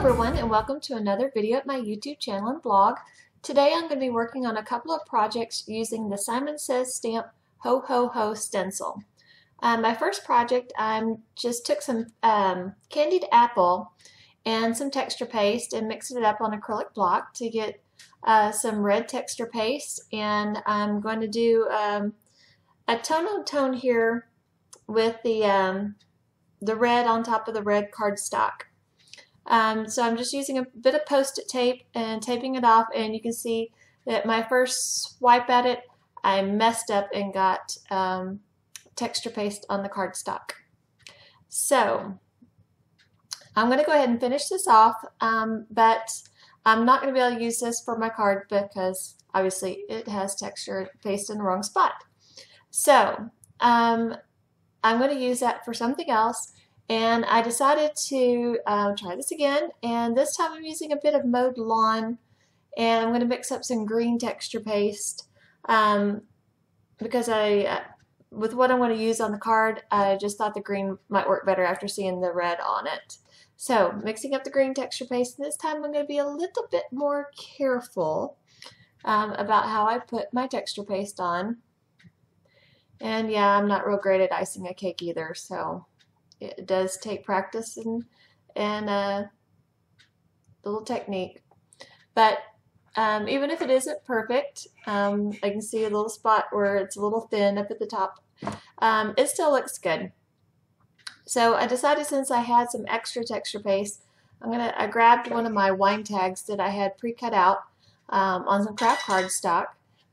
everyone, and welcome to another video at my YouTube channel and blog. Today I'm going to be working on a couple of projects using the Simon Says stamp Ho Ho Ho stencil. My first project, I just took some candied apple and some texture paste and mixed it up on acrylic block to get some red texture paste, and I'm going to do a tone here with the red on top of the red cardstock. So I'm just using a bit of Post-it tape and taping it off, and you can see that my first swipe at it, I messed up and got texture paste on the cardstock. So I'm going to go ahead and finish this off, but I'm not going to be able to use this for my card because obviously it has texture paste in the wrong spot. So I'm going to use that for something else. And I decided to try this again, and this time I'm using a bit of mowed lawn, and I'm going to mix up some green texture paste because with what I'm going to use on the card, I just thought the green might work better after seeing the red on it. So mixing up the green texture paste, and this time I'm going to be a little bit more careful about how I put my texture paste on. And yeah, I'm not real great at icing a cake either, so it does take practice and a little technique. But even if it isn't perfect, I can see a little spot where it's a little thin up at the top. It still looks good. So I decided, since I had some extra texture paste, I grabbed one of my wine tags that I had pre-cut out on some craft cardstock,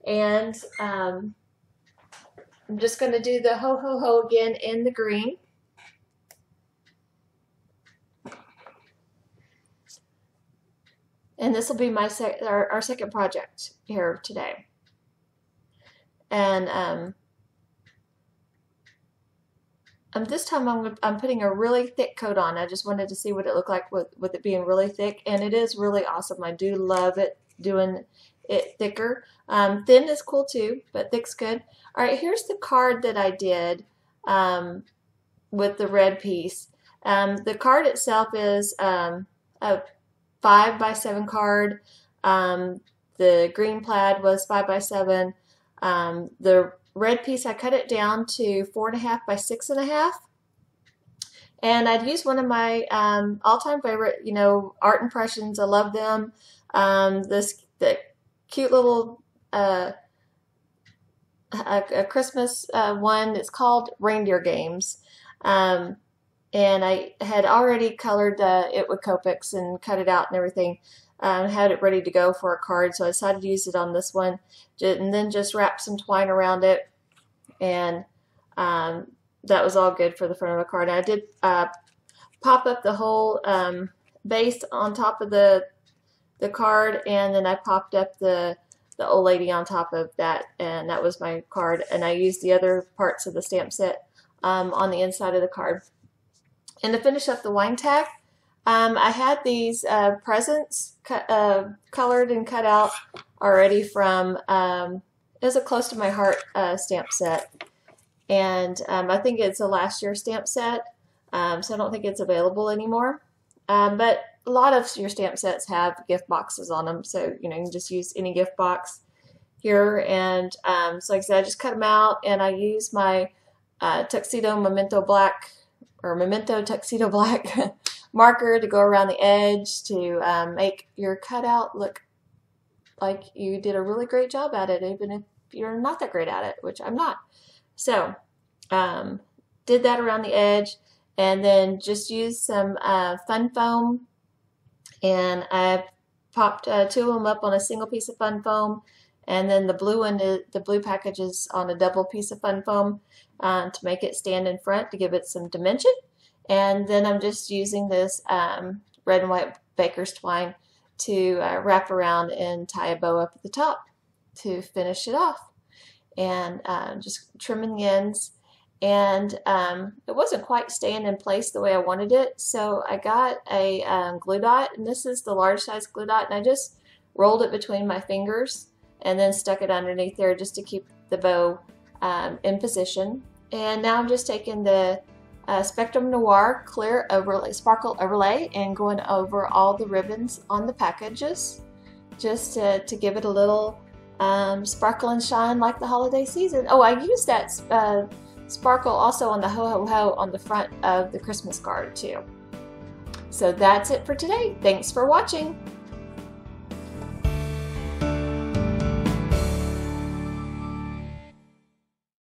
and I'm just going to do the Ho Ho Ho again in the green. And this will be my our second project here today. And this time I'm putting a really thick coat on. I just wanted to see what it looked like with it being really thick, and it is really awesome. I do love it doing it thicker. Thin is cool too, but thick's good. All right, here's the card that I did with the red piece. The card itself is a 5x7 card. The green plaid was 5x7. The red piece, I cut it down to 4.5 by 6.5. And I'd used one of my all-time favorite, art impressions. I love them. The cute little a Christmas one. It's called Reindeer Games. And I had already colored it with Copics and cut it out and everything, had it ready to go for a card, so I decided to use it on this one, and then just wrap some twine around it, and that was all good for the front of a card. And I did pop up the whole base on top of the card, and then I popped up the old lady on top of that, and that was my card, and I used the other parts of the stamp set on the inside of the card. And to finish up the wine tag, I had these presents colored and cut out already from, it was a Close to My Heart stamp set. And I think it's a last year stamp set, so I don't think it's available anymore. But a lot of your stamp sets have gift boxes on them, so you can just use any gift box here. And so like I said, I just cut them out, and I used my Memento Tuxedo Black marker to go around the edge to make your cutout look like you did a really great job at it, even if you're not that great at it, which I'm not. So did that around the edge, and then just used some fun foam, and I popped two of them up on a single piece of fun foam, and then the blue package is on a double piece of fun foam to make it stand in front to give it some dimension. And then I'm just using this red and white baker's twine to wrap around and tie a bow up at the top to finish it off. And just trimming the ends. And it wasn't quite staying in place the way I wanted it, so I got a glue dot, and this is the large size glue dot, and I just rolled it between my fingers and then stuck it underneath there just to keep the bow in position. And now I'm just taking the Spectrum Noir clear overlay, sparkle overlay, and going over all the ribbons on the packages just to give it a little sparkle and shine like the holiday season. Oh, I used that sparkle also on the ho ho ho on the front of the Christmas card too. So that's it for today. Thanks for watching.